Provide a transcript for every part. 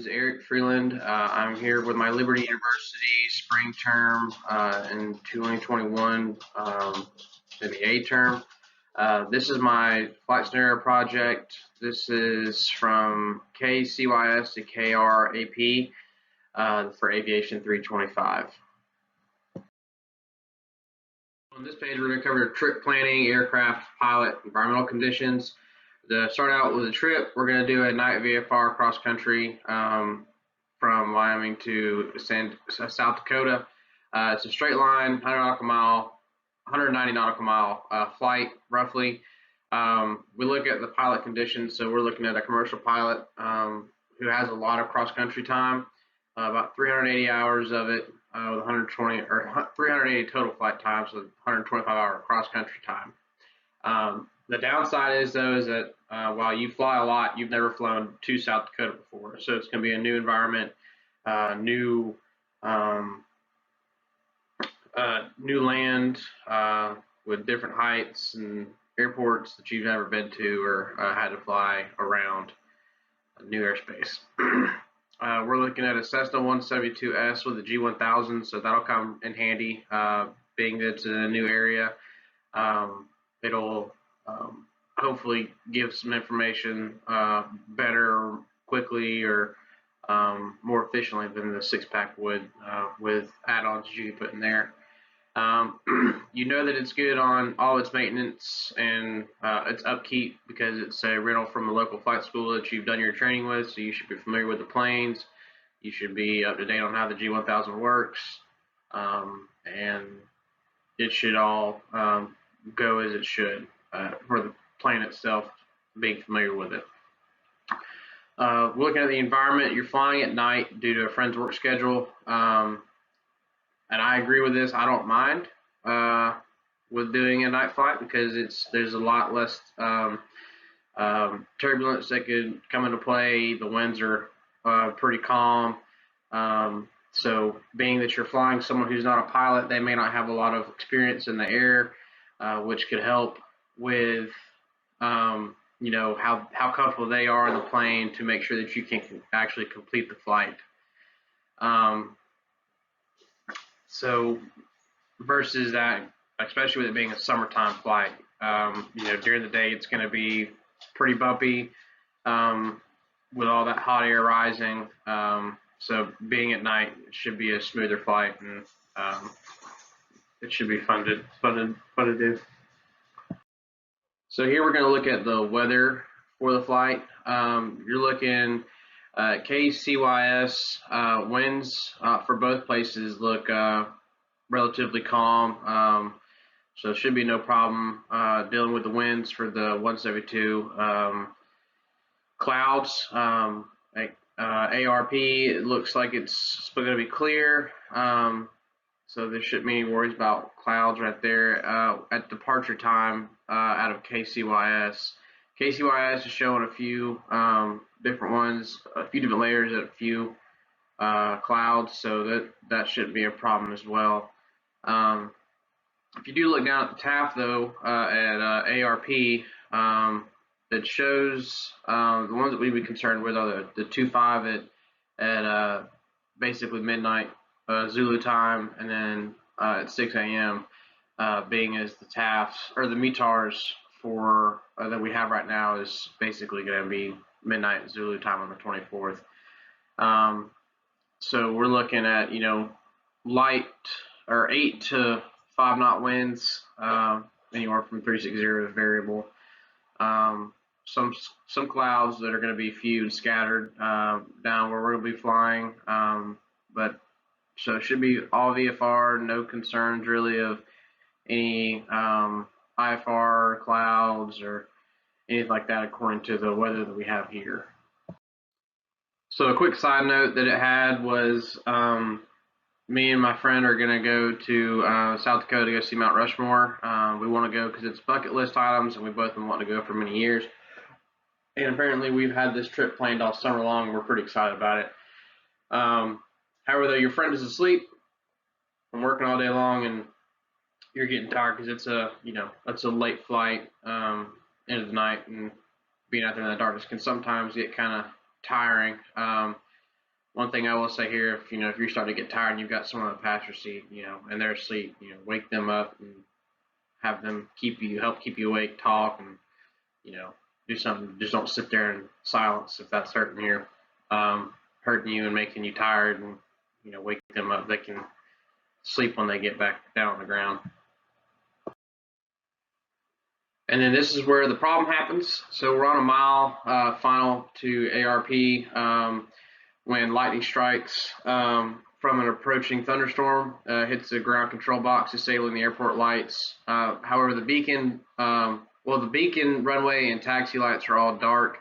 is Eric Freeland. I'm here with my Liberty University spring term in 2021, in the A term. This is my flight scenario project. This is from Kcys to Krap for Aviation 325. On this page, we're going to cover trip planning, aircraft, pilot, environmental conditions. To start out with a trip, we're going to do a night VFR cross country from Wyoming to South Dakota. It's a straight line, 190 nautical mile flight, roughly. We look at the pilot conditions, so we're looking at a commercial pilot who has a lot of cross country time, about 380 hours of it with 120 or 380 total flight times with 125-hour cross country time. The downside is, though, is that while you fly a lot, you've never flown to South Dakota before, so it's going to be a new environment, new land with different heights and airports that you've never been to or had to fly around a new airspace. We're looking at a Cessna 172S with a G1000, so that'll come in handy, being that it's in a new area. It'll hopefully give some information better, quickly, or more efficiently than the six-pack would with add-ons you can put in there. You know that it's good on all its maintenance and its upkeep because it's a rental from a local flight school that you've done your training with, so you should be familiar with the planes. You should be up to date on how the G1000 works, and it should all go as it should for the plane itself, being familiar with it. Looking at the environment, you're flying at night due to a friend's work schedule, and I agree with this. I don't mind with doing a night flight because there's a lot less turbulence that could come into play. The winds are pretty calm. So being that you're flying someone who's not a pilot, they may not have a lot of experience in the air, which could help with you know, how comfortable they are in the plane to make sure that you can actually complete the flight. So versus that, especially with it being a summertime flight, you know, during the day it's going to be pretty bumpy with all that hot air rising. So being at night, it should be a smoother flight, and it should be fun to do. So here we're going to look at the weather for the flight. You're looking Kcys winds for both places look relatively calm, so it should be no problem dealing with the winds for the 172. Clouds, ARP, it looks like it's still going to be clear, so there shouldn't be any worries about clouds right there. At departure time out of Kcys. Kcys is showing a few different ones, a few different layers at a few clouds, so that shouldn't be a problem as well. If you do look down at the TAF, though, at ARP, it shows the ones that we'd be concerned with are the 2.5 at basically midnight Zulu time, and then at 6 a.m. Being as the TAFs or the METARs for that we have right now is basically going to be midnight Zulu time on the 24th. So we're looking at, you know, light or 8 to 5 knot winds, anywhere from 360 is variable. Some clouds that are going to be few and scattered down where we're going to be flying, but so it should be all VFR, no concerns really of any IFR clouds or anything like that according to the weather that we have here. So a quick side note that it had was me and my friend are going to go to South Dakota to go see Mount Rushmore. We want to go because it's bucket list items and we both been wanting to go for many years. And apparently we've had this trip planned all summer long and we're pretty excited about it. However, though, your friend is asleep and working all day long and you're getting tired because it's a late flight end of the night, and being out there in the darkness can sometimes get kind of tiring. One thing I will say here, if if you're starting to get tired and you've got someone on the passenger seat, and they're asleep, wake them up and have them help keep you awake, talk, and do something. Just don't sit there in silence if that's hurting you and making you tired, and wake them up. They can sleep when they get back down on the ground. And then this is where the problem happens. So we're on a mile final to ARP when lightning strikes from an approaching thunderstorm, hits the ground control box, disabling the airport lights. However, the beacon runway and taxi lights are all dark.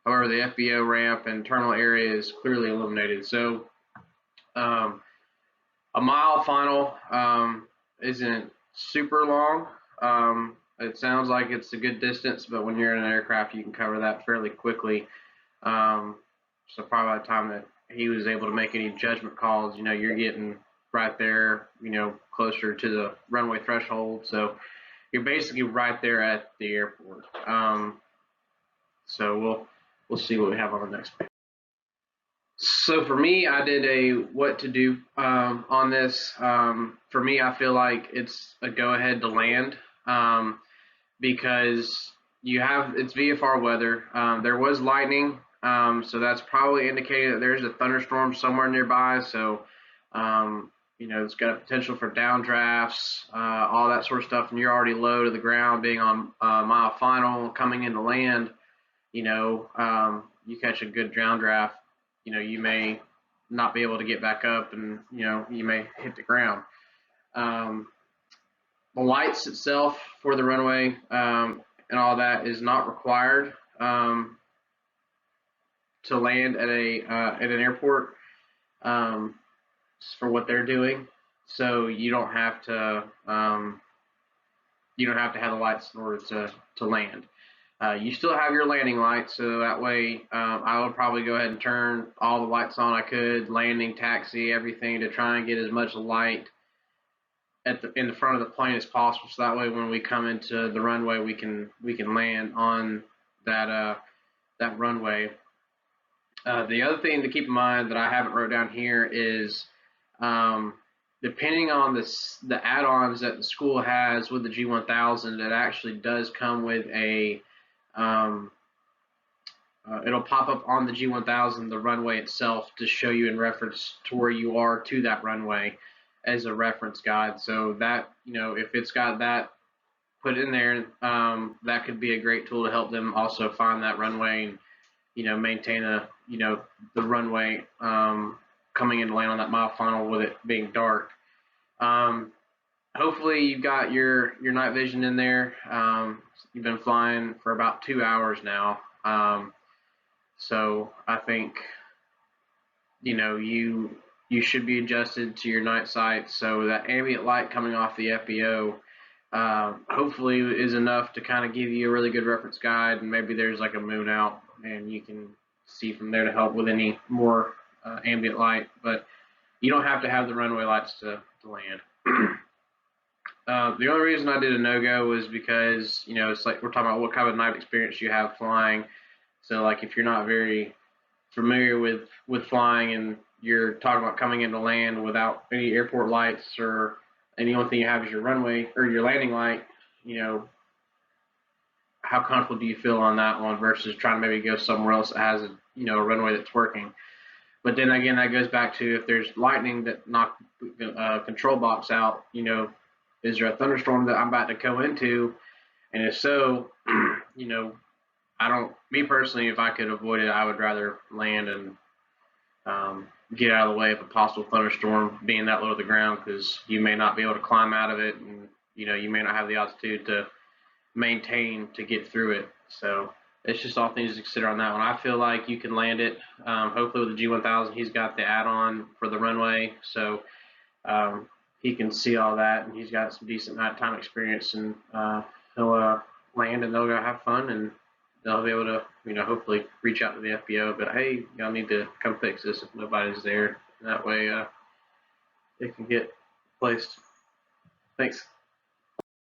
However, the FBO ramp and terminal area is clearly illuminated. So a mile final isn't super long. It sounds like it's a good distance, but when you're in an aircraft, you can cover that fairly quickly. So probably by the time that he was able to make any judgment calls, you're getting right there, closer to the runway threshold. So you're basically right there at the airport. So we'll see what we have on the next page. So for me, I did a what to do on this. For me, I feel like it's a go ahead to land because it's VFR weather. There was lightning, so that's probably indicating that there's a thunderstorm somewhere nearby. So it's got a potential for downdrafts, all that sort of stuff, and you're already low to the ground, being on mile final, coming into land. You catch a good downdraft, you may not be able to get back up, and you may hit the ground. The lights itself for the runway and all that is not required to land at an airport for what they're doing. So you don't have to have the lights in order to land. You still have your landing lights, so that way I would probably go ahead and turn all the lights on I could, landing, taxi, everything, to try and get as much light in the front of the plane as possible. So that way, when we come into the runway, we can land on that runway. The other thing to keep in mind that I haven't wrote down here is depending on the add-ons that the school has with the G1000, it actually does come with a it'll pop up on the G1000, the runway itself, to show you in reference to where you are to that runway as a reference guide. So that, if it's got that put in there, that could be a great tool to help them also find that runway and, maintain the runway coming in to land on that mile final with it being dark. Hopefully you've got your night vision in there. You've been flying for about 2 hours now. So I think, you should be adjusted to your night sight. So that ambient light coming off the FBO hopefully is enough to kind of give you a really good reference guide, and maybe there's like a moon out and you can see from there to help with any more ambient light, but you don't have to have the runway lights to land. The only reason I did a no-go was because, it's like we're talking about what kind of night experience you have flying. So like if you're not very familiar with flying and you're talking about coming into land without any airport lights, or and the only thing you have is your runway or your landing light, how comfortable do you feel on that one versus trying to maybe go somewhere else that has a runway that's working? But then again, that goes back to, if there's lightning that knocked control box out, is there a thunderstorm that I'm about to go into? And if so, me personally, if I could avoid it, I would rather land and get out of the way of a possible thunderstorm being that low to the ground, because you may not be able to climb out of it, and you may not have the altitude to maintain to get through it. So it's just all things to consider on that one. I feel like you can land it. Hopefully with the G1000, he's got the add-on for the runway, so he can see all that, and he's got some decent nighttime experience, and he'll land, and they'll go have fun, and they'll be able to, hopefully reach out to the FBO, but hey, y'all need to come fix this if nobody's there. That way, it can get placed. Thanks.